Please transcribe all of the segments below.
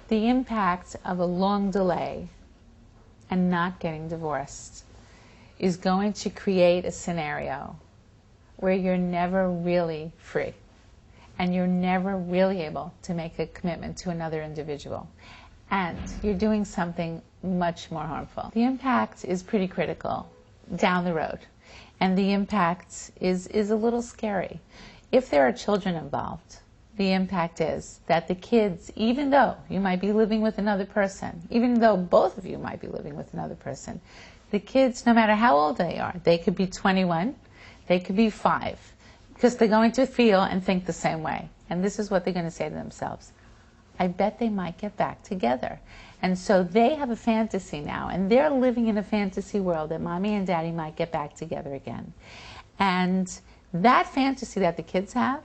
The impact of a long delay and not getting divorced is going to create a scenario where you're never really free and you're never really able to make a commitment to another individual, and you're doing something much more harmful. The impact is pretty critical down the road, and the impact is a little scary. If there are children involved, the impact is that the kids, even though you might be living with another person, even though both of you might be living with another person, the kids, no matter how old they are, they could be 21, they could be 5, because they're going to feel and think the same way. And this is what they're going to say to themselves: I bet they might get back together. And so they have a fantasy now, and they're living in a fantasy world that mommy and daddy might get back together again. And that fantasy that the kids have,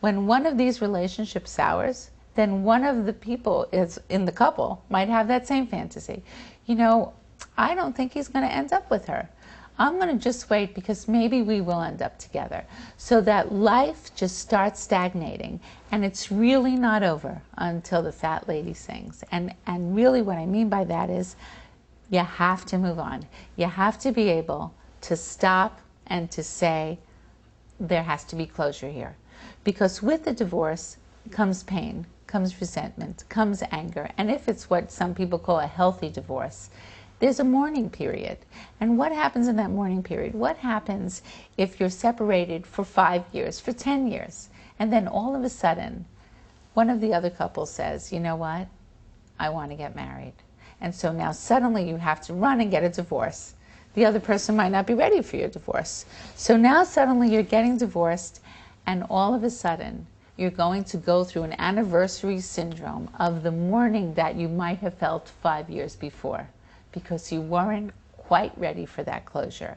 when one of these relationships sours, then one of the people is in the couple might have that same fantasy. You know, I don't think he's going to end up with her. I'm going to just wait because maybe we will end up together. So that life just starts stagnating, and it's really not over until the fat lady sings. And really what I mean by that is you have to move on. You have to be able to stop and to say there has to be closure here. Because with the divorce comes pain, comes resentment, comes anger. And if it's what some people call a healthy divorce, there's a mourning period. And what happens in that mourning period? What happens if you're separated for 5 years, for 10 years, and then all of a sudden, one of the other couples says, you know what, I want to get married. And so now suddenly you have to run and get a divorce. The other person might not be ready for your divorce. So now suddenly you're getting divorced, and all of a sudden you're going to go through an anniversary syndrome of the mourning that you might have felt 5 years before, because you weren't quite ready for that closure.